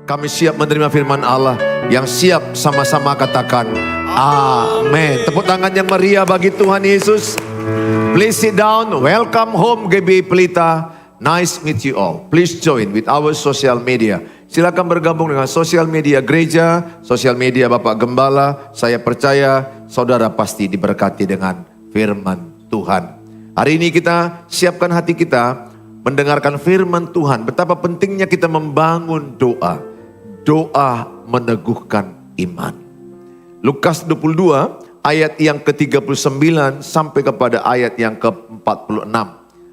Kami siap menerima firman Allah. Yang siap sama-sama katakan amin. Tepuk tangan yang meriah bagi Tuhan Yesus. Please sit down. Welcome home GBI Pelita. Nice meet you all. Please join with our social media. Silakan bergabung dengan sosial media gereja, sosial media Bapak Gembala. Saya percaya saudara pasti diberkati dengan firman Tuhan. Hari ini kita siapkan hati kita mendengarkan firman Tuhan. Betapa pentingnya kita membangun doa. Doa meneguhkan iman. Lukas 22 ayat yang ke-39 sampai kepada ayat yang ke-46.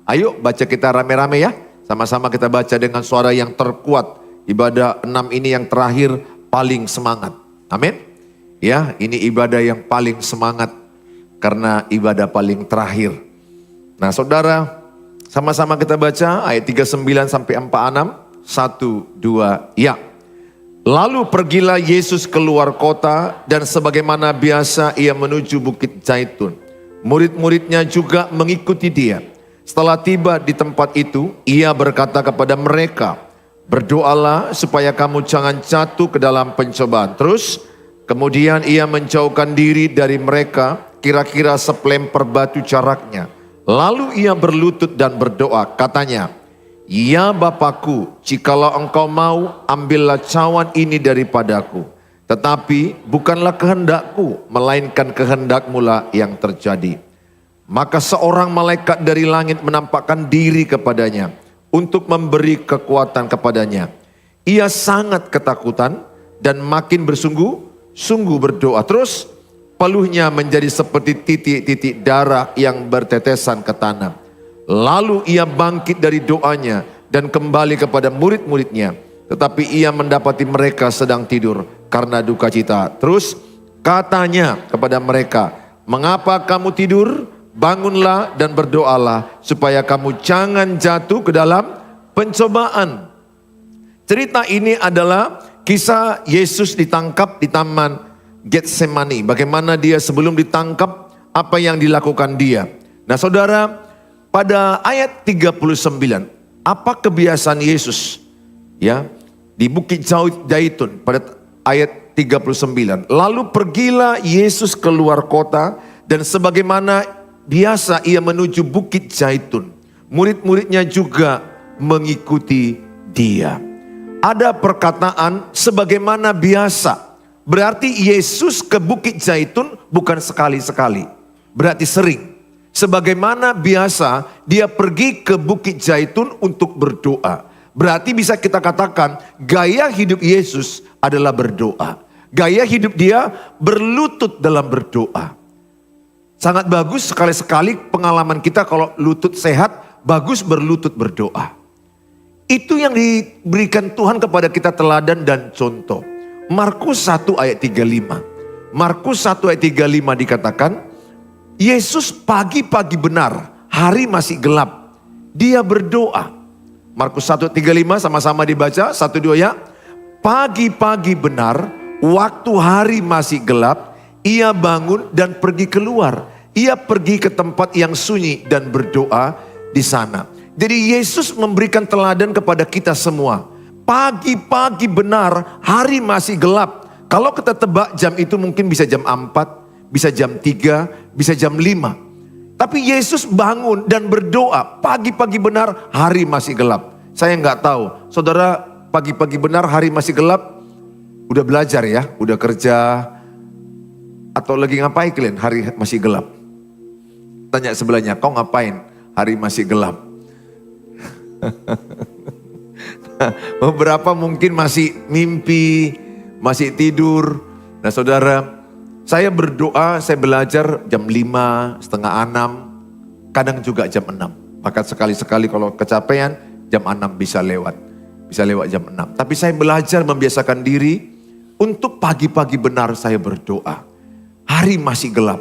Ayo baca kita rame-rame ya. Sama-sama kita baca dengan suara yang terkuat. Ibadah 6 ini yang terakhir paling semangat. Amin. Ya, ini ibadah yang paling semangat karena ibadah paling terakhir. Nah, saudara, sama-sama kita baca ayat 39 sampai 46. 1, 2, ya. Lalu pergilah Yesus keluar kota dan sebagaimana biasa ia menuju Bukit Zaitun. Murid-muridnya juga mengikuti dia. Setelah tiba di tempat itu, ia berkata kepada mereka, berdoalah supaya kamu jangan jatuh ke dalam pencobaan. Terus kemudian ia menjauhkan diri dari mereka kira-kira sepelemper batu jaraknya. Lalu ia berlutut dan berdoa, katanya, ya Bapakku, jikalau engkau mau, ambillah cawan ini daripadaku. Tetapi bukanlah kehendakku, melainkan kehendakmu lah yang terjadi. Maka seorang malaikat dari langit menampakkan diri kepadanya untuk memberi kekuatan kepadanya. Ia sangat ketakutan dan makin bersungguh-sungguh berdoa. Terus peluhnya menjadi seperti titik-titik darah yang bertetesan ke tanah. Lalu ia bangkit dari doanya dan kembali kepada murid-muridnya. Tetapi ia mendapati mereka sedang tidur karena duka cita. Terus katanya kepada mereka, mengapa kamu tidur? Bangunlah dan berdoalah supaya kamu jangan jatuh ke dalam pencobaan. Cerita ini adalah kisah Yesus ditangkap di taman Getsemani. Bagaimana dia sebelum ditangkap, apa yang dilakukan dia. Nah saudara, pada ayat 39, apa kebiasaan Yesus ya di Bukit Zaitun pada ayat 39. Lalu pergilah Yesus keluar kota dan sebagaimana biasa ia menuju Bukit Zaitun. Murid-muridnya juga mengikuti dia. Ada perkataan sebagaimana biasa. Berarti Yesus ke Bukit Zaitun bukan sekali-sekali. Berarti sering. Sebagaimana biasa dia pergi ke Bukit Zaitun untuk berdoa. Berarti bisa kita katakan gaya hidup Yesus adalah berdoa. Gaya hidup dia berlutut dalam berdoa. Sangat bagus sekali-sekali pengalaman kita kalau lutut sehat, bagus berlutut berdoa. Itu yang diberikan Tuhan kepada kita teladan dan contoh. Markus 1 ayat 35. Markus 1 ayat 35 dikatakan, Yesus pagi-pagi benar, hari masih gelap. Dia berdoa. Markus 1 ayat 35 sama-sama dibaca, 1, 2 ya. Pagi-pagi benar, waktu hari masih gelap, ia bangun dan pergi keluar. Ia pergi ke tempat yang sunyi dan berdoa di sana. Jadi Yesus memberikan teladan kepada kita semua. Pagi-pagi benar, hari masih gelap. Kalau kita tebak jam itu mungkin bisa jam 4, bisa jam 3, bisa jam 5. Tapi Yesus bangun dan berdoa. Pagi-pagi benar, hari masih gelap. Saya nggak tahu, saudara pagi-pagi benar, hari masih gelap. Udah belajar ya, udah kerja. Atau lagi ngapain kalian hari masih gelap? Tanya sebelahnya, kau ngapain hari masih gelap? Beberapa mungkin masih mimpi, masih tidur. Nah saudara, saya berdoa, saya belajar jam 5, setengah 6, kadang juga jam 6. Maka sekali-sekali kalau kecapean, jam 6 bisa lewat jam 6. Tapi saya belajar membiasakan diri untuk pagi-pagi benar saya berdoa. Hari masih gelap.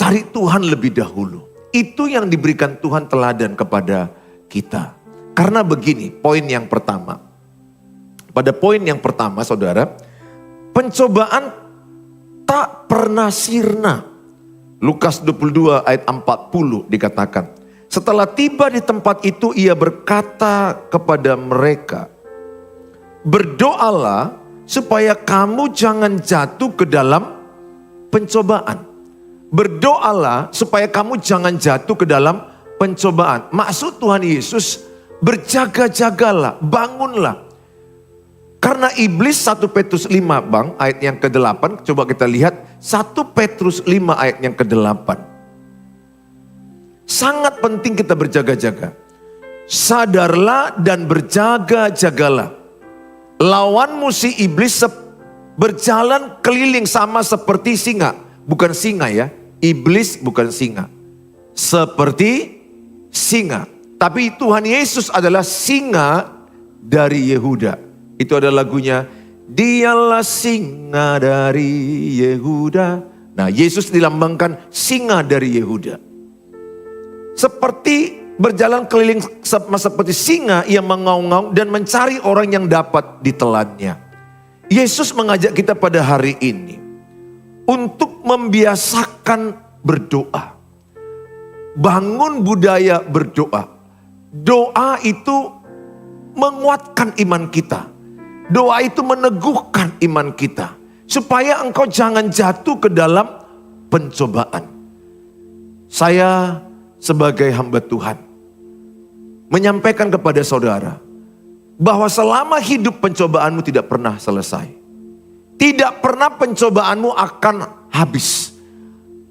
Cari Tuhan lebih dahulu. Itu yang diberikan Tuhan teladan kepada kita. Karena begini, poin yang pertama. Pada poin yang pertama saudara, pencobaan tak pernah sirna. Lukas 22 ayat 40 dikatakan. Setelah tiba di tempat itu ia berkata kepada mereka, berdoalah supaya kamu jangan jatuh ke dalam pencobaan. Berdoalah supaya kamu jangan jatuh ke dalam pencobaan. Maksud Tuhan Yesus, berjaga-jagalah, bangunlah. Karena iblis 1 Petrus 5 Bang, ayat yang ke-8, coba kita lihat 1 Petrus 5 ayat yang ke-8. Sangat penting kita berjaga-jaga. Sadarlah dan berjaga-jagalah. Lawanmu si iblis berjalan keliling sama seperti singa. Bukan singa ya, iblis bukan singa. Seperti singa. Tapi Tuhan Yesus adalah singa dari Yehuda. Itu ada lagunya, dialah singa dari Yehuda. Nah, Yesus dilambangkan singa dari Yehuda. Seperti berjalan keliling seperti singa yang mengaum-ngaum dan mencari orang yang dapat ditelannya. Yesus mengajak kita pada hari ini untuk membiasakan berdoa. Bangun budaya berdoa. Doa itu menguatkan iman kita. Doa itu meneguhkan iman kita. Supaya engkau jangan jatuh ke dalam pencobaan. Saya sebagai hamba Tuhan menyampaikan kepada saudara bahwa selama hidup pencobaanmu tidak pernah selesai. Tidak pernah pencobaanmu akan habis.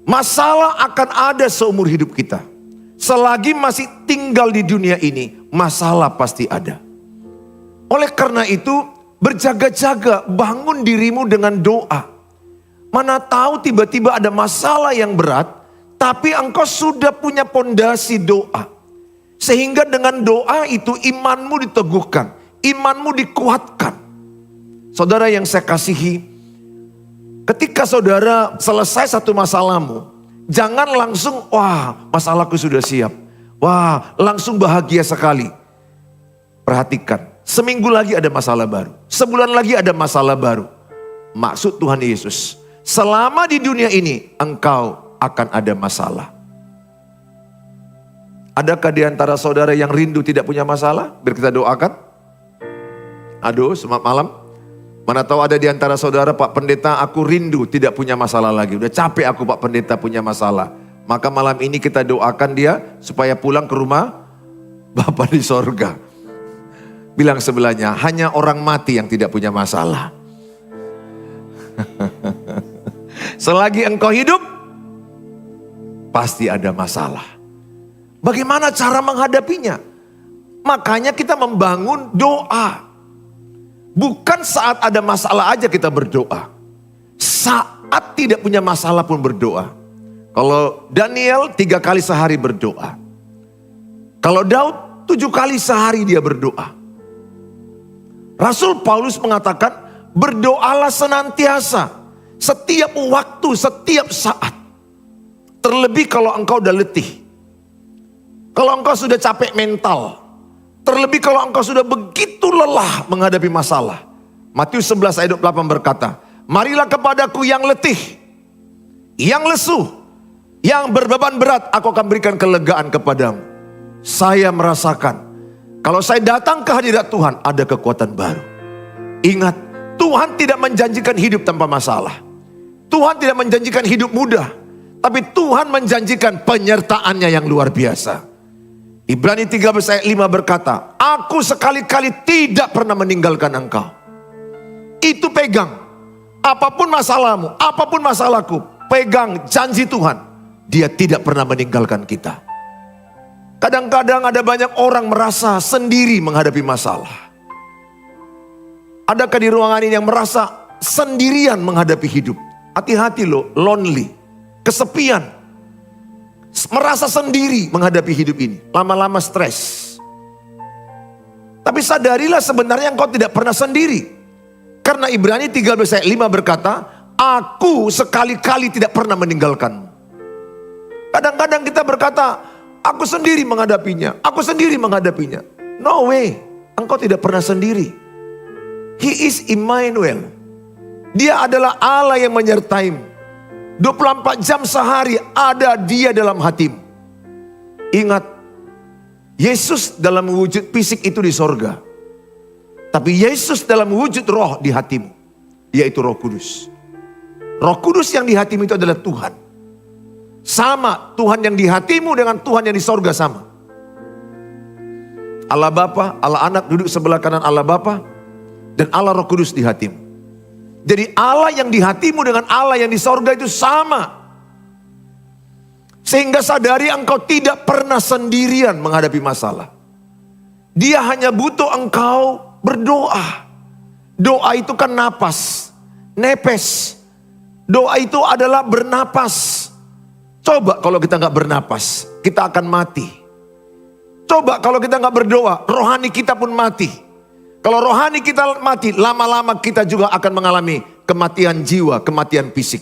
Masalah akan ada seumur hidup kita. Selagi masih tinggal di dunia ini, masalah pasti ada. Oleh karena itu, berjaga-jaga, bangun dirimu dengan doa. Mana tahu tiba-tiba ada masalah yang berat, tapi engkau sudah punya pondasi doa. Sehingga dengan doa itu imanmu diteguhkan, imanmu dikuatkan. Saudara yang saya kasihi, ketika saudara selesai satu masalahmu, jangan langsung, wah masalahku sudah siap. Wah langsung bahagia sekali. Perhatikan. Seminggu lagi ada masalah baru. Sebulan lagi ada masalah baru. Maksud Tuhan Yesus, selama di dunia ini engkau akan ada masalah. Adakah di antara saudara yang rindu tidak punya masalah? Biar kita doakan. Aduh, selamat malam. Mana tahu ada di antara saudara, Pak Pendeta, aku rindu tidak punya masalah lagi. Udah capek aku Pak Pendeta punya masalah. Maka malam ini kita doakan dia supaya pulang ke rumah Bapa di sorga. Bilang sebelahnya, hanya orang mati yang tidak punya masalah. Selagi engkau hidup, pasti ada masalah. Bagaimana cara menghadapinya? Makanya kita membangun doa. Bukan saat ada masalah aja kita berdoa. Saat tidak punya masalah pun berdoa. Kalau Daniel 3 kali sehari berdoa. Kalau Daud 7 kali sehari dia berdoa. Rasul Paulus mengatakan, berdoalah senantiasa, setiap waktu, setiap saat. Terlebih kalau engkau udah letih. Kalau engkau sudah capek mental. Terlebih kalau engkau sudah begitu lelah menghadapi masalah. Matius 11 ayat 28 berkata, marilah kepadaku yang letih, yang lesu, yang berbeban berat, aku akan berikan kelegaan kepadamu. Saya merasakan, kalau saya datang ke hadirat Tuhan, ada kekuatan baru. Ingat, Tuhan tidak menjanjikan hidup tanpa masalah. Tuhan tidak menjanjikan hidup mudah. Tapi Tuhan menjanjikan penyertaannya yang luar biasa. Ibrani 13 ayat 5 berkata, aku sekali-kali tidak pernah meninggalkan engkau. Itu pegang. Apapun masalahmu, apapun masalahku, pegang janji Tuhan. Dia tidak pernah meninggalkan kita. Kadang-kadang ada banyak orang merasa sendiri menghadapi masalah. Adakah di ruangan ini yang merasa sendirian menghadapi hidup? Hati-hati loh, lonely, kesepian. Merasa sendiri menghadapi hidup ini. Lama-lama stres. Tapi sadarilah sebenarnya engkau tidak pernah sendiri. Karena Ibrani 13 ayat 5 berkata, aku sekali-kali tidak pernah meninggalkanmu. Kadang-kadang kita berkata, aku sendiri menghadapinya. Aku sendiri menghadapinya. No way. Engkau tidak pernah sendiri. He is Immanuel. Dia adalah Allah yang menyertaimu. 24 jam sehari ada dia dalam hatimu. Ingat, Yesus dalam wujud fisik itu di sorga. Tapi Yesus dalam wujud roh di hatimu, yaitu Roh Kudus. Roh Kudus yang di hatimu itu adalah Tuhan. Sama, Tuhan yang di hatimu dengan Tuhan yang di sorga sama. Allah Bapa, Allah Anak duduk sebelah kanan Allah Bapa, dan Allah Roh Kudus di hatimu. Jadi Allah yang di hatimu dengan Allah yang di sorga itu sama. Sehingga sadari engkau tidak pernah sendirian menghadapi masalah. Dia hanya butuh engkau berdoa. Doa itu kan napas, nepes. Doa itu adalah bernapas. Coba kalau kita nggak bernapas, kita akan mati. Coba kalau kita nggak berdoa, rohani kita pun mati. Kalau rohani kita mati, lama-lama kita juga akan mengalami kematian jiwa, kematian fisik.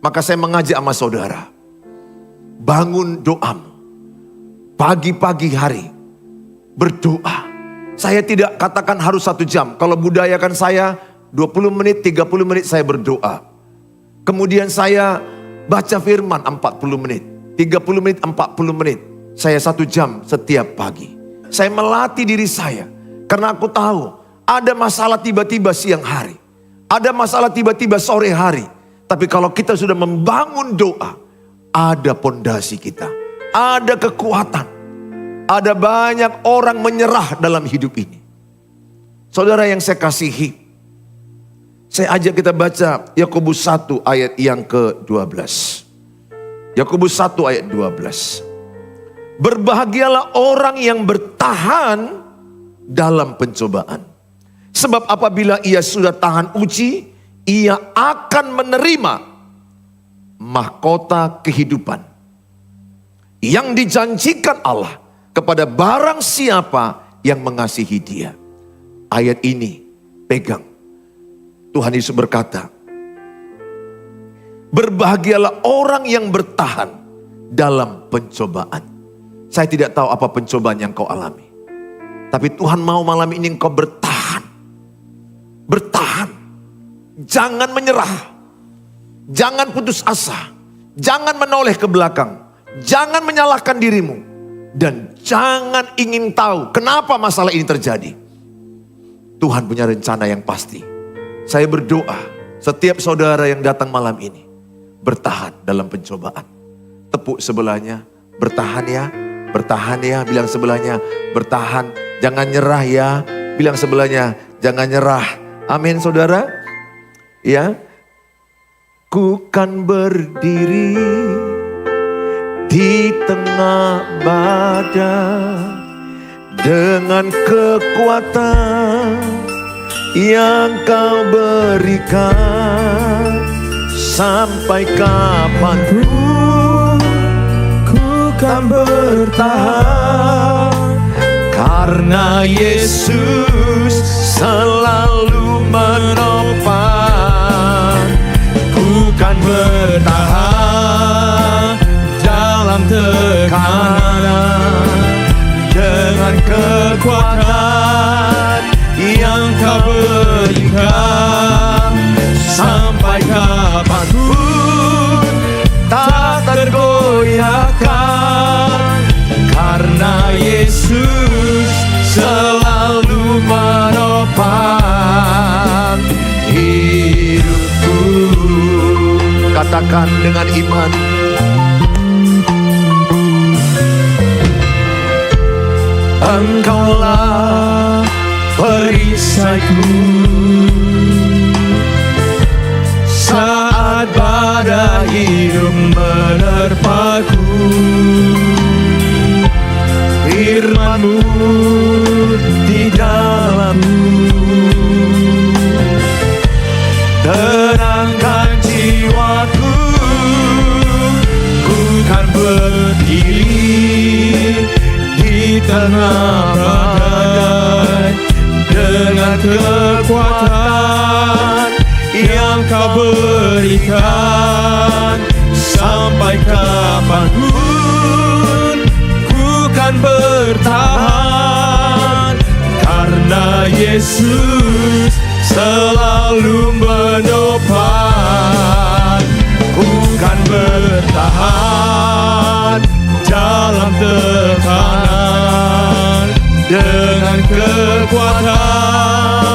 Maka saya mengajak sama saudara, bangun doamu. Pagi-pagi hari, berdoa. Saya tidak katakan harus 1 jam. Kalau budayakan saya 20 menit, 30 menit saya berdoa. Kemudian saya baca firman 40 menit. 30 menit, 40 menit. Saya 1 jam setiap pagi. Saya melatih diri saya. Karena aku tahu ada masalah tiba-tiba siang hari. Ada masalah tiba-tiba sore hari. Tapi kalau kita sudah membangun doa, ada pondasi kita. Ada kekuatan. Ada banyak orang menyerah dalam hidup ini. Saudara yang saya kasihi, saya ajak kita baca Yakobus 1 ayat yang ke-12. Yakobus 1 ayat 12. Berbahagialah orang yang bertahan dalam pencobaan. Sebab apabila ia sudah tahan uji, ia akan menerima mahkota kehidupan yang dijanjikan Allah kepada barang siapa yang mengasihi dia. Ayat ini pegang. Tuhan Yesus berkata, berbahagialah orang yang bertahan dalam pencobaan. Saya tidak tahu apa pencobaan yang kau alami. Tapi Tuhan mau malam ini engkau bertahan. Bertahan. Jangan menyerah. Jangan putus asa. Jangan menoleh ke belakang. Jangan menyalahkan dirimu. Dan jangan ingin tahu kenapa masalah ini terjadi. Tuhan punya rencana yang pasti. Saya berdoa setiap saudara yang datang malam ini bertahan dalam pencobaan. Tepuk sebelahnya, bertahan ya, bertahan ya. Bilang sebelahnya, bertahan, jangan nyerah ya. Bilang sebelahnya, jangan nyerah. Amin saudara. Ya, ku kan berdiri di tengah badai dengan kekuatan yang kau berikan. Sampai kapanpun ku kan bertahan, karena Yesus selalu menopang. Ku kan bertahan dalam tekanan dengan kekuatan yang kau berikan. Sampai kapanpun tak tergoyahkan, karena Yesus selalu menopang hidupku. Katakan dengan iman, Engkaulah perisaiku saat badai hidup menerpaku. Firman-Mu di dalamku terangkan jiwaku. Ku kan berdiri di tengah badai dengan kekuatan yang kau berikan. Sampai kapanpun ku kan bertahan, karena Yesus selalu menopang. Ku kan bertahan dalam tekanan dengan kekuatan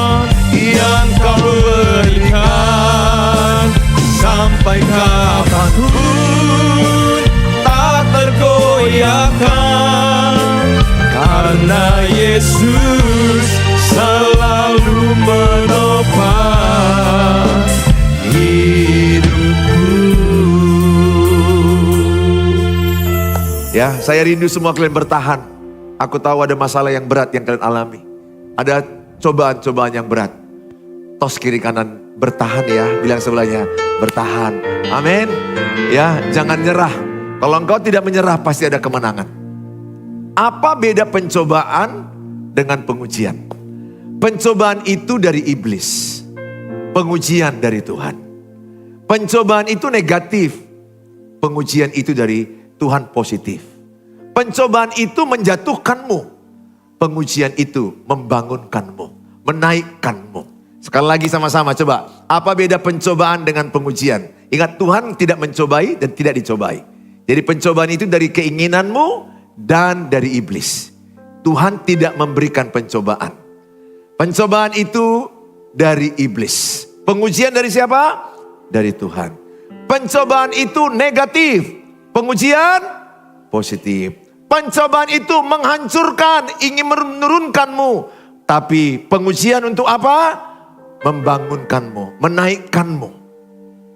Yesus selalu menopang hidupku. Ya, saya rindu semua kalian bertahan. Aku tahu ada masalah yang berat yang kalian alami. Ada cobaan-cobaan yang berat. Tos kiri kanan, bertahan ya. Bilang sebelahnya, bertahan. Amin. Ya, jangan nyerah. Kalau engkau tidak menyerah, pasti ada kemenangan. Apa beda pencobaan dengan pengujian? Pencobaan itu dari iblis. Pengujian dari Tuhan. Pencobaan itu negatif. Pengujian itu dari Tuhan positif. Pencobaan itu menjatuhkanmu. Pengujian itu membangunkanmu, menaikkanmu. Sekali lagi sama-sama coba. Apa beda pencobaan dengan pengujian? Ingat, Tuhan tidak mencobai dan tidak dicobai. Jadi pencobaan itu dari keinginanmu dan dari iblis. Tuhan tidak memberikan pencobaan. Pencobaan itu dari iblis. Pengujian dari siapa? Dari Tuhan. Pencobaan itu negatif. Pengujian positif. Pencobaan itu menghancurkan, ingin menurunkanmu. Tapi pengujian untuk apa? Membangunkanmu, menaikkanmu.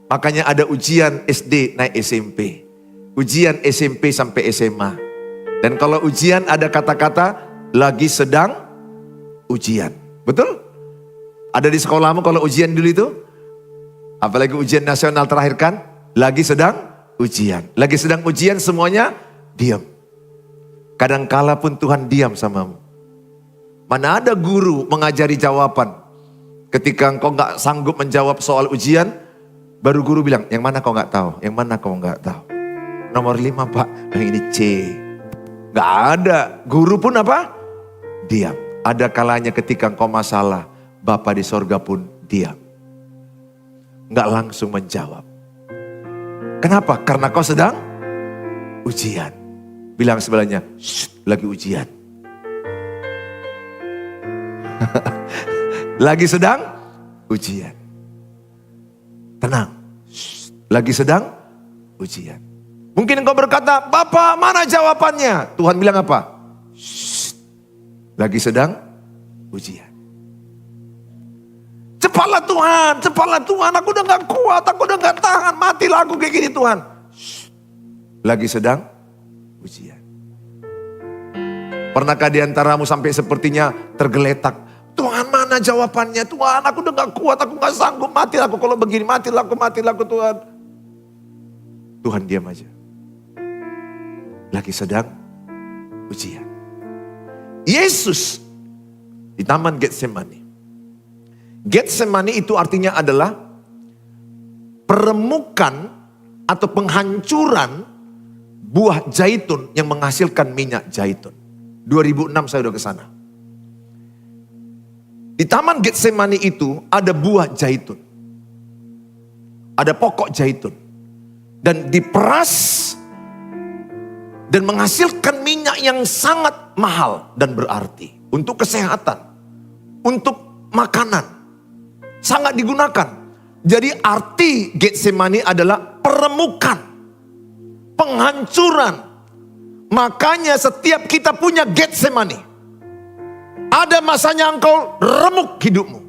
Makanya ada ujian SD naik SMP. Ujian SMP sampai SMA. Dan kalau ujian ada kata-kata lagi sedang ujian. Betul? Ada di sekolahmu kalau ujian dulu itu? Apalagi ujian nasional terakhir kan? Lagi sedang ujian. Lagi sedang ujian semuanya diam. Kadangkala pun Tuhan diam samamu. Mana ada guru mengajari jawaban. Ketika engkau gak sanggup menjawab soal ujian, baru guru bilang, yang mana kau gak tahu? Yang mana kau gak tahu? Nomor 5 Pak, yang ini C. Gak ada. Guru pun apa? Diam. Ada kalanya ketika engkau masalah, Bapa di sorga pun diam. Gak langsung menjawab. Kenapa? Karena kau sedang ujian. Bilang sebelahnya, lagi ujian. Lagi sedang ujian. Tenang. Lagi sedang ujian. Mungkin engkau berkata, Bapak mana jawabannya? Tuhan bilang apa? Lagi sedang ujian. Cepatlah Tuhan, aku udah gak kuat, aku udah gak tahan, matilah aku kayak gini Tuhan. Lagi sedang ujian. Pernahkah di antaramu sampai sepertinya tergeletak? Tuhan mana jawabannya? Tuhan aku udah gak kuat, aku gak sanggup, matilah aku kalau begini, matilah aku Tuhan. Tuhan diam aja. Lagi sedang ujian. Yesus di Taman Getsemani. Getsemani itu artinya adalah peremukan atau penghancuran buah zaitun yang menghasilkan minyak zaitun. 2006 saya udah ke sana. Di Taman Getsemani itu ada buah zaitun. Ada pokok zaitun. Dan diperas dan menghasilkan minyak yang sangat mahal dan berarti. Untuk kesehatan. Untuk makanan. Sangat digunakan. Jadi arti Getsemani adalah peremukan. Penghancuran. Makanya setiap kita punya Getsemani. Ada masanya engkau remuk hidupmu.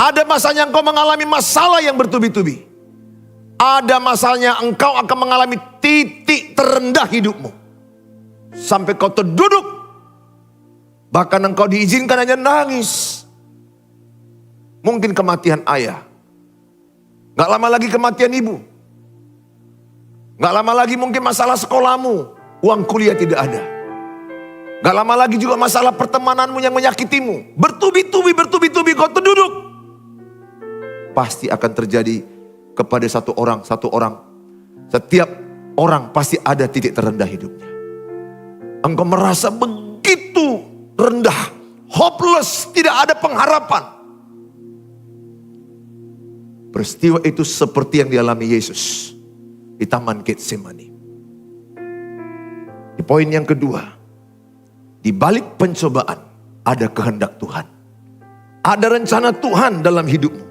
Ada masanya engkau mengalami masalah yang bertubi-tubi. Ada masanya engkau akan mengalami titik terendah hidupmu. Sampai kau terduduk. Bahkan engkau diizinkan hanya nangis. Mungkin kematian ayah. Gak lama lagi kematian ibu. Gak lama lagi mungkin masalah sekolahmu. Uang kuliah tidak ada. Gak lama lagi juga masalah pertemananmu yang menyakitimu. Bertubi-tubi kau terduduk. Pasti akan terjadi kepada satu orang. Setiap orang pasti ada titik terendah hidupnya. Engkau merasa begitu rendah. Hopeless, tidak ada pengharapan. Peristiwa itu seperti yang dialami Yesus di Taman Getsemani. Di poin yang kedua, di balik pencobaan ada kehendak Tuhan. Ada rencana Tuhan dalam hidupmu.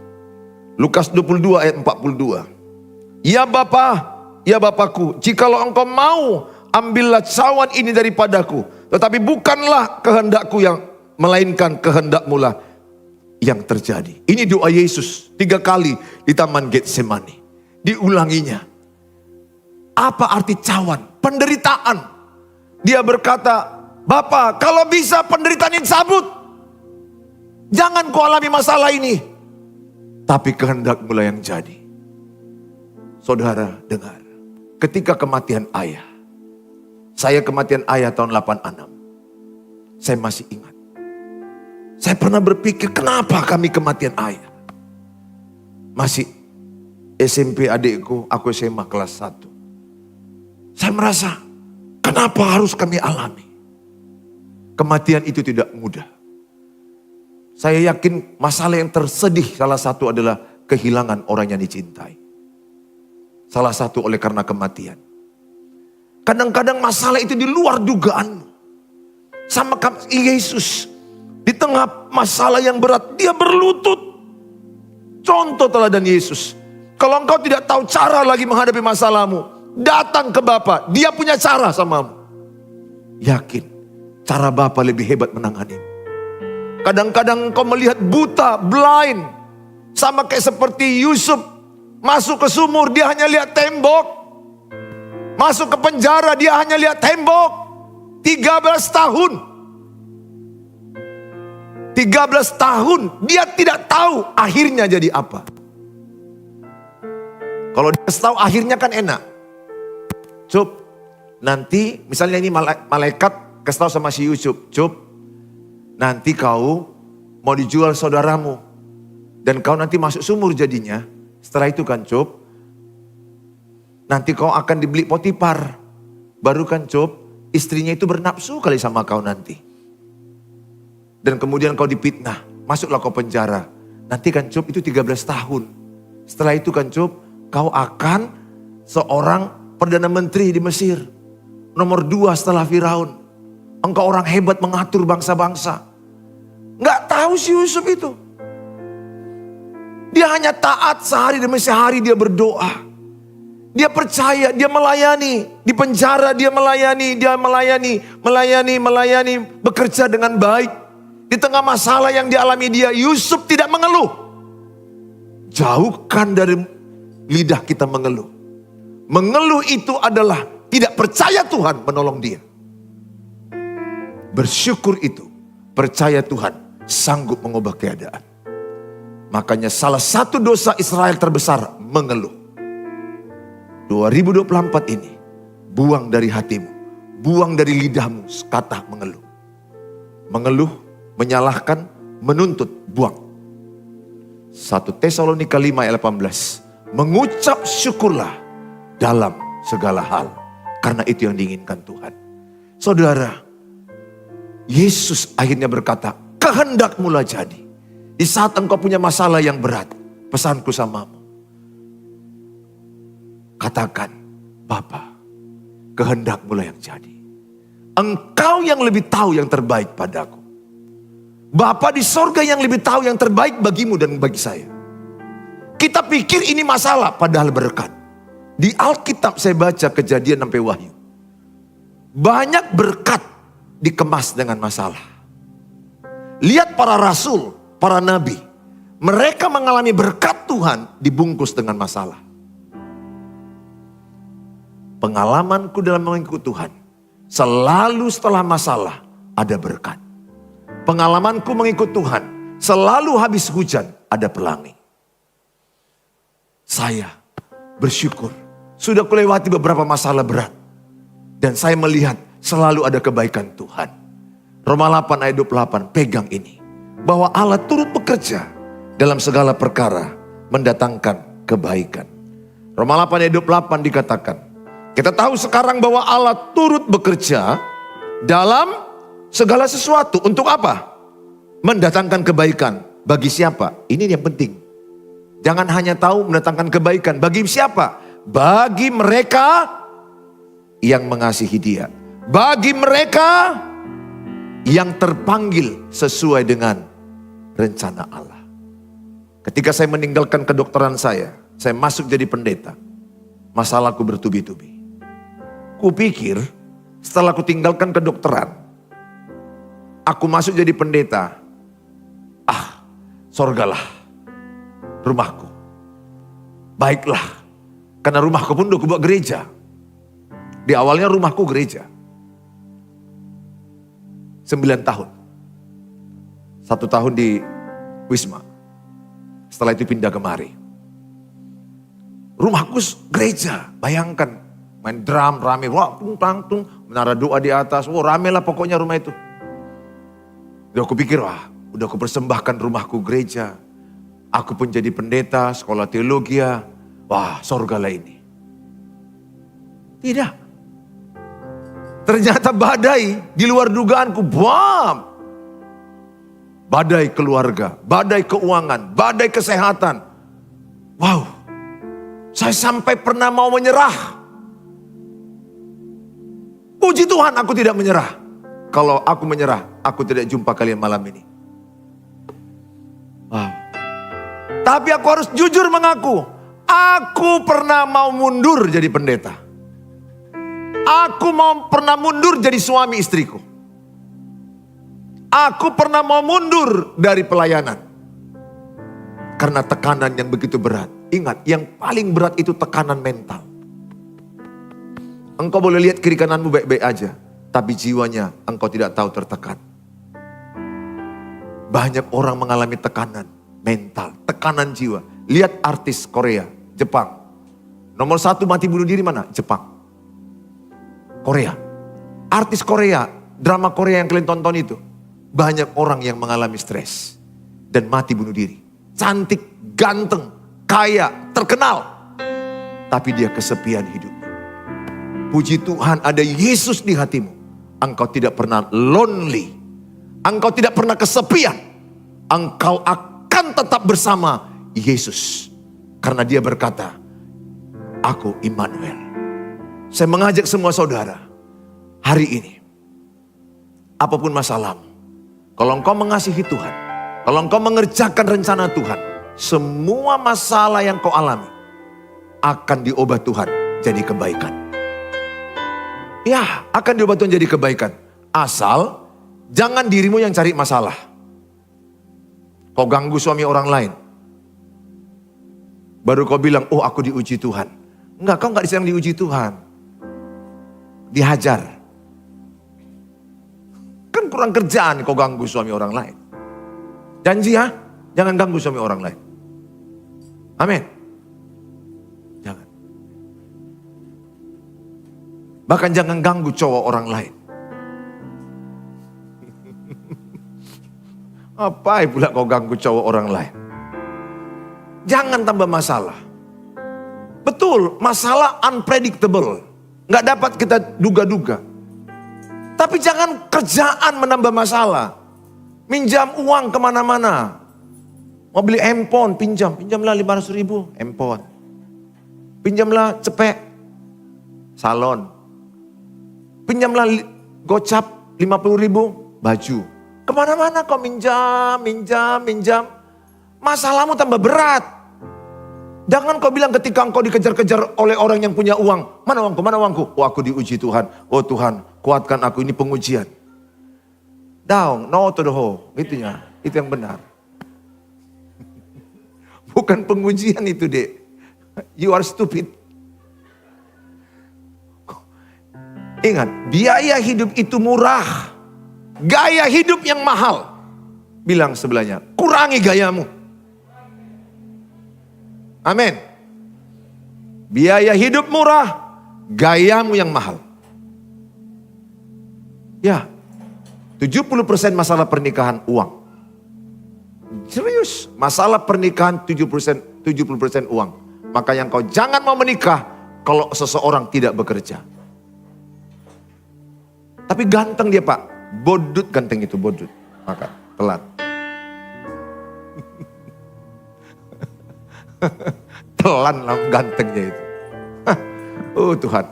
Lukas 22 ayat 42. Ya Bapa, ya Bapakku, jikalau engkau mau, ambillah cawan ini daripadaku. Tetapi bukanlah kehendakku yang, melainkan kehendak-Mu lah yang terjadi. Ini doa Yesus 3 kali di Taman Getsemani. Diulanginya. Apa arti cawan? Penderitaan. Dia berkata, Bapa, kalau bisa penderitaan ini cabut. Jangan kau alami masalah ini. Tapi kehendak-Mu lah yang jadi. Saudara dengar. Ketika kematian ayah. Saya kematian ayah tahun 86. Saya masih ingat. Saya pernah berpikir kenapa kami kematian ayah. Masih SMP adikku, aku SMA kelas 1. Saya merasa kenapa harus kami alami. Kematian itu tidak mudah. Saya yakin masalah yang tersedih salah satu adalah kehilangan orang yang dicintai. Salah satu oleh karena kematian. Kadang-kadang masalah itu di luar dugaanmu. Sama Yesus. Di tengah masalah yang berat, dia berlutut. Contoh teladan Yesus. Kalau engkau tidak tahu cara lagi menghadapi masalahmu, datang ke Bapa. Dia punya cara samamu. Yakin, cara Bapa lebih hebat menanganimu. Kadang-kadang engkau melihat buta, blind. Sama kayak seperti Yusuf. Masuk ke sumur, dia hanya lihat tembok. Masuk ke penjara, dia hanya lihat tembok. 13 tahun. 13 tahun, dia tidak tahu akhirnya jadi apa. Kalau dia tahu akhirnya kan enak. Cup, nanti misalnya ini malaikat kasih tahu sama si Yusuf. Cup, nanti kau mau dijual saudaramu. Dan kau nanti masuk sumur jadinya. Setelah itu kan Cup, nanti kau akan dibeli Potifar. Baru kan Cup, istrinya itu bernafsu kali sama kau nanti. Dan kemudian kau dipitnah, masuklah kau penjara. Nanti kan Cup itu 13 tahun. Setelah itu kan Cup, kau akan seorang Perdana Menteri di Mesir. Nomor 2 setelah Firaun. Engkau orang hebat mengatur bangsa-bangsa. Nggak tahu si Yusuf itu. Dia hanya taat sehari demi sehari dia berdoa. Dia percaya, dia melayani. Di penjara dia melayani, melayani. Bekerja dengan baik. Di tengah masalah yang dialami dia, Yusuf tidak mengeluh. Jauhkan dari lidah kita mengeluh. Mengeluh itu adalah tidak percaya Tuhan menolong dia. Bersyukur itu, percaya Tuhan sanggup mengubah keadaan. Makanya salah satu dosa Israel terbesar mengeluh. 2024 ini, buang dari hatimu, buang dari lidahmu kata mengeluh. Mengeluh, menyalahkan, menuntut, buang. 1 Tesalonika 5 ayat 18. Mengucap syukurlah dalam segala hal. Karena itu yang diinginkan Tuhan. Saudara, Yesus akhirnya berkata, kehendak-Mu lah jadi. Di saat engkau punya masalah yang berat, pesanku samamu. Katakan, Bapa, kehendak-Mu lah yang jadi. Engkau yang lebih tahu yang terbaik padaku. Bapa di sorga yang lebih tahu yang terbaik bagimu dan bagi saya. Kita pikir ini masalah, padahal berkat. Di Alkitab saya baca Kejadian sampai Wahyu. Banyak berkat dikemas dengan masalah. Lihat para rasul, para nabi. Mereka mengalami berkat Tuhan dibungkus dengan masalah. Pengalamanku dalam mengikuti Tuhan. Selalu setelah masalah ada berkat. Pengalamanku mengikut Tuhan. Selalu habis hujan ada pelangi. Saya bersyukur. Sudah kulewati beberapa masalah berat. Dan saya melihat selalu ada kebaikan Tuhan. Roma 8 ayat 28 pegang ini. Bahwa Allah turut bekerja dalam segala perkara mendatangkan kebaikan. Roma 8 ayat 28 dikatakan. Kita tahu sekarang bahwa Allah turut bekerja dalam segala sesuatu. Untuk apa? Mendatangkan kebaikan. Bagi siapa? Ini yang penting. Jangan hanya tahu mendatangkan kebaikan. Bagi siapa? Bagi mereka yang mengasihi Dia. Bagi mereka yang terpanggil sesuai dengan rencana Allah. Ketika saya meninggalkan kedokteran saya masuk jadi pendeta. Masalahku bertubi-tubi. Kupikir setelah aku tinggalkan kedokteran, aku masuk jadi pendeta, sorgalah rumahku. Baiklah, karena rumahku pun udah aku buat gereja. Di awalnya rumahku gereja. 9 tahun. 1 tahun di Wisma. Setelah itu pindah kemari. Rumahku gereja, bayangkan. Main drum, rame, wah, tung, menara doa di atas, wah rame lah pokoknya rumah itu. Udah aku pikir, wah udah aku persembahkan rumahku gereja. Aku pun jadi pendeta, sekolah teologi, wah sorga lah ini. Tidak. Ternyata badai di luar dugaanku, bam. Badai keluarga, badai keuangan, badai kesehatan. Wow, saya sampai pernah mau menyerah. Puji Tuhan aku tidak menyerah. Kalau aku menyerah, aku tidak jumpa kalian malam ini. Wow. Tapi aku harus jujur mengaku, aku pernah mau mundur jadi pendeta. Aku pernah mundur jadi suami istriku. Aku pernah mau mundur dari pelayanan. Karena tekanan yang begitu berat. Ingat, yang paling berat itu tekanan mental. Engkau boleh lihat kiri kananmu baik-baik aja. Tapi jiwanya engkau tidak tahu tertekan. Banyak orang mengalami tekanan mental, tekanan jiwa. Lihat artis Korea, Jepang. Nomor 1 mati bunuh diri mana? Jepang. Korea. Artis Korea, drama Korea yang kalian tonton itu. Banyak orang yang mengalami stres dan mati bunuh diri. Cantik, ganteng, kaya, terkenal. Tapi dia kesepian hidupnya. Puji Tuhan ada Yesus di hatimu. Engkau tidak pernah lonely. Engkau tidak pernah kesepian. Engkau akan tetap bersama Yesus. Karena dia berkata, aku Immanuel. Saya mengajak semua saudara. Hari ini. Apapun masalahmu. Kalau engkau mengasihi Tuhan, kalau engkau mengerjakan rencana Tuhan, semua masalah yang kau alami akan diobat Tuhan jadi kebaikan. Ya, akan diobat Tuhan jadi kebaikan. Asal jangan dirimu yang cari masalah. Kau ganggu suami orang lain. Baru kau bilang, oh aku diuji Tuhan. Enggak, kau enggak sedang diuji Tuhan. Dihajar. Kan kurang kerjaan kau ganggu suami orang lain. Janji ya, jangan ganggu suami orang lain. Amin. Jangan. Bahkan jangan ganggu cowok orang lain. Apa pula kau ganggu cowok orang lain? Jangan tambah masalah. Betul, masalah unpredictable. Nggak dapat kita duga-duga. Tapi jangan kerjaan menambah masalah. Minjam uang kemana-mana. Mau beli handphone, pinjamlah 500 ribu, handphone. Pinjamlah cepek, salon. Pinjamlah gocap 50 ribu, baju. Kemana-mana kau minjam. Masalahmu tambah berat. Jangan kau bilang ketika engkau dikejar-kejar oleh orang yang punya uang. Mana uangku? Oh aku diuji Tuhan. Oh Tuhan, kuatkan aku, ini pengujian. Down, no to the hole. Itunya, itu yang benar. Bukan pengujian itu dek. You are stupid. Ingat, biaya hidup itu murah. Gaya hidup yang mahal. Bilang sebelahnya, kurangi gayamu. Amin. Biaya hidup murah, gayamu yang mahal. Ya, 70% masalah pernikahan uang. Serius, masalah pernikahan 70% uang. Maka yang kau jangan mau menikah kalau seseorang tidak bekerja. Tapi ganteng dia pak, bodut ganteng itu bodut. Maka telat. Telan lah gantengnya itu. Oh Tuhan.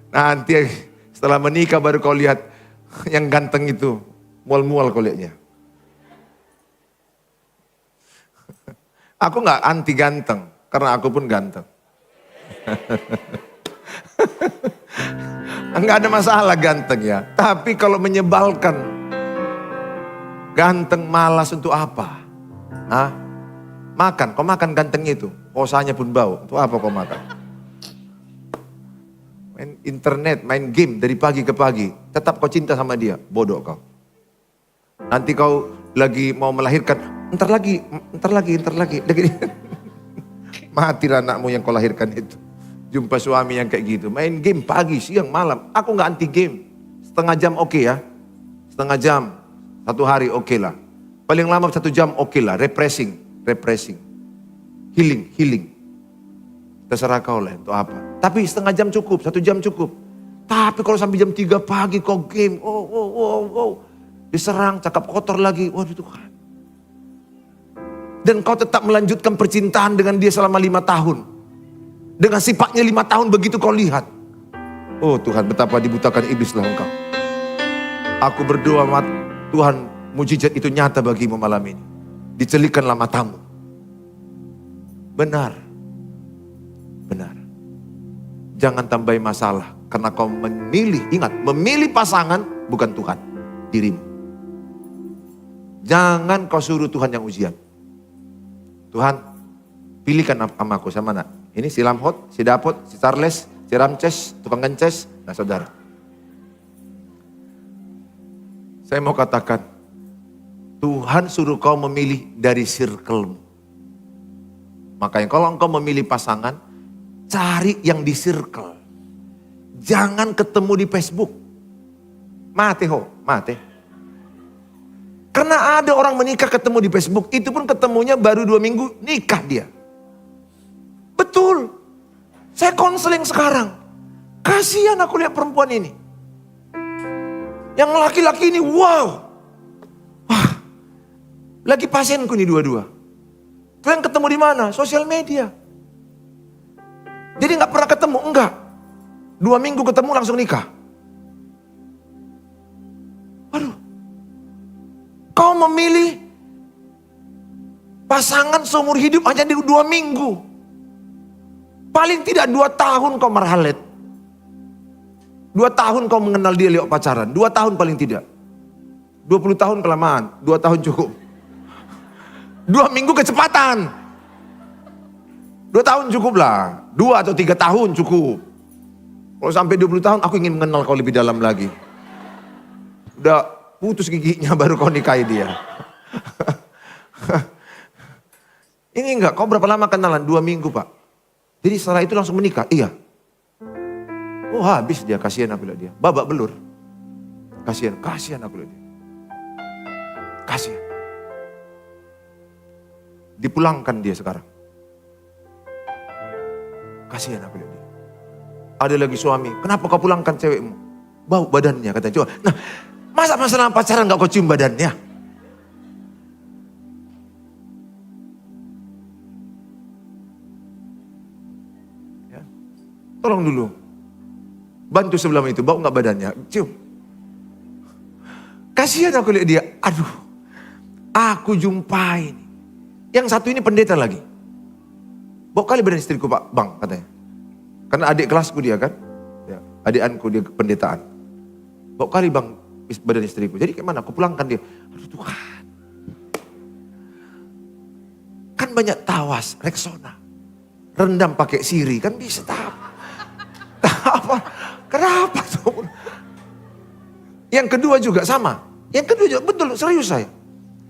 Nanti setelah menikah baru kau lihat yang ganteng itu. Mual-mual kau lihatnya. Aku gak anti ganteng. Karena aku pun ganteng. Enggak ada masalah ganteng ya. Tapi kalau menyebalkan. Ganteng malas untuk apa? Hah? Makan, kau makan ganteng itu. Posanya pun bau. Untuk apa kau makan? Main internet, main game dari pagi ke pagi. Tetap kau cinta sama dia. Bodoh kau. Nanti kau lagi mau melahirkan. Ntar lagi. Matilah anakmu yang kau lahirkan itu. Jumpa suami yang kayak gitu. Main game pagi, siang, malam. Aku gak anti game. Setengah jam oke ya. Setengah jam. 1 hari oke lah. Paling lama 1 jam oke lah. Refreshing. Healing. Terserah kau lah untuk apa. Tapi setengah jam cukup, 1 jam cukup. Tapi kalau sampai jam 3 pagi kau game. Diserang, cakap kotor lagi. Waduh Tuhan. Dan kau tetap melanjutkan percintaan dengan dia selama 5 tahun. Dengan sifatnya 5 tahun begitu kau lihat. Oh Tuhan, betapa dibutakan iblislah engkau. Aku berdoa, Tuhan, mujizat itu nyata bagimu malam ini. Dicelikanlah matamu. Benar. Jangan tambahi masalah. Karena kau memilih, ingat, memilih pasangan bukan Tuhan, dirimu. Jangan kau suruh Tuhan yang ujian. Tuhan, pilihkan amaku sama nak. Ini si Lamhot, si Dapot, si Charles, si Ramces, tukang ngences. Nah saudara. Saya mau katakan, Tuhan suruh kau memilih dari circle-mu. Makanya kalau engkau memilih pasangan, cari yang di circle. Jangan ketemu di Facebook. Mate. Karena ada orang menikah ketemu di Facebook, itu pun ketemunya baru 2 minggu, nikah dia. Betul. Saya konseling sekarang. Kasihan aku lihat perempuan ini. Yang laki-laki ini, wow. Wah, lagi pasienku nih dua-dua. Kalian ketemu di mana? Sosial media. Jadi gak pernah ketemu, enggak. 2 minggu ketemu langsung nikah. Waduh. Kau memilih pasangan seumur hidup hanya di 2 minggu. Paling tidak 2 tahun kau marhalet. 2 tahun kau mengenal dia lewat pacaran. 2 tahun paling tidak. 20 tahun kelamaan. 2 tahun cukup. 2 minggu kecepatan. 2 tahun cukup lah. 2 atau 3 tahun cukup. Kalau sampai 20 tahun aku ingin mengenal kau lebih dalam lagi. Udah putus giginya baru kau nikahi dia. Ini enggak, kau berapa lama kenalan? 2 minggu pak. Jadi setelah itu langsung menikah? Iya. Oh habis dia, kasihan aku lihat dia. Babak belur. Kasihan aku lihat dia. Kasihan. Dipulangkan dia sekarang. Kasihan aku lihat dia. Ada lagi suami, kenapa kau pulangkan cewekmu? Bau badannya katanya. Coba. Nah, masa masalah pacaran gak kau cium badannya? Ya. Tolong dulu. Bantu sebelum itu, bau gak badannya? Cium. Kasihan aku lihat dia. Aduh, aku jumpai. Yang satu ini pendeta lagi. Bau kali badan istriku pak, bang katanya. Karena adik kelasku dia kan. Ya, adikanku dia pendetaan. Bau kali bang badan istriku. Jadi gimana? Aku pulangkan dia. Aduh Tuhan. Kan banyak tawas, Rexona. Rendam pakai siri kan bisa tahu. Apa? Kenapa tuh? Yang kedua juga sama. Yang kedua juga betul, serius saya.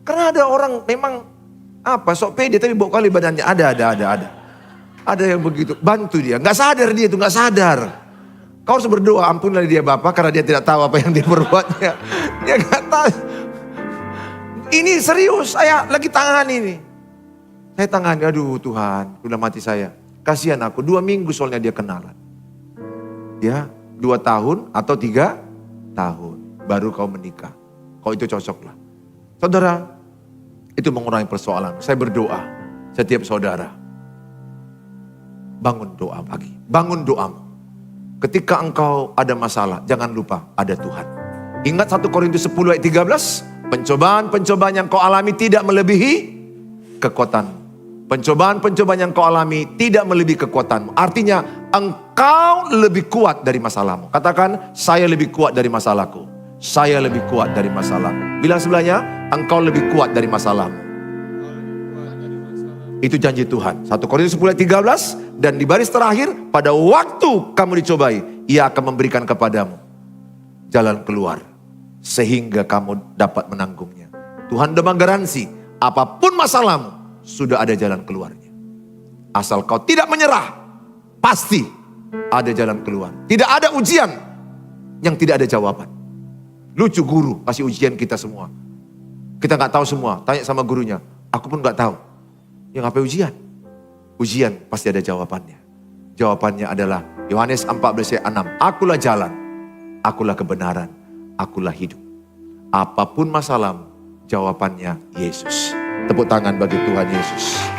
Karena ada orang memang sok pede tapi bau kali badannya ada. Ada yang begitu, bantu dia. Gak sadar dia itu, gak sadar. Kau harus berdoa, ampunlah dia Bapak karena dia tidak tahu apa yang dia perbuatnya. Dia gak tahu. Ini serius, saya lagi tangani ini. Saya tangani, aduh Tuhan, udah mati saya. Kasihan aku, 2 minggu soalnya dia kenalan. Ya, 2 tahun atau 3 tahun. Baru kau menikah. Kau itu cocok lah. Saudara, itu mengurangi persoalan. Saya berdoa, setiap saudara. Bangun doa pagi, bangun doamu. Ketika engkau ada masalah, jangan lupa ada Tuhan. Ingat 1 Korintus 10 ayat 13, pencobaan-pencobaan yang kau alami tidak melebihi kekuatanmu. Pencobaan-pencobaan yang kau alami tidak melebihi kekuatanmu. Artinya engkau lebih kuat dari masalahmu. Katakan, saya lebih kuat dari masalahku. Saya lebih kuat dari masalahmu. Bilang sebelahnya, engkau lebih kuat dari masalahmu. Itu janji Tuhan. 1 Korintus 10 ayat 13. Dan di baris terakhir, pada waktu kamu dicobai, Ia akan memberikan kepadamu jalan keluar. Sehingga kamu dapat menanggungnya. Tuhan udah menggaransi, apapun masalahmu, sudah ada jalan keluarnya. Asal kau tidak menyerah, pasti ada jalan keluar. Tidak ada ujian yang tidak ada jawaban. Lucu guru kasih ujian kita semua. Kita gak tahu semua, tanya sama gurunya. Aku pun gak tahu. Ya ngapain ujian? Ujian pasti ada jawabannya. Jawabannya adalah Yohanes 14 ayat 6. Akulah jalan, akulah kebenaran, akulah hidup. Apapun masalahmu, jawabannya Yesus. Tepuk tangan bagi Tuhan Yesus.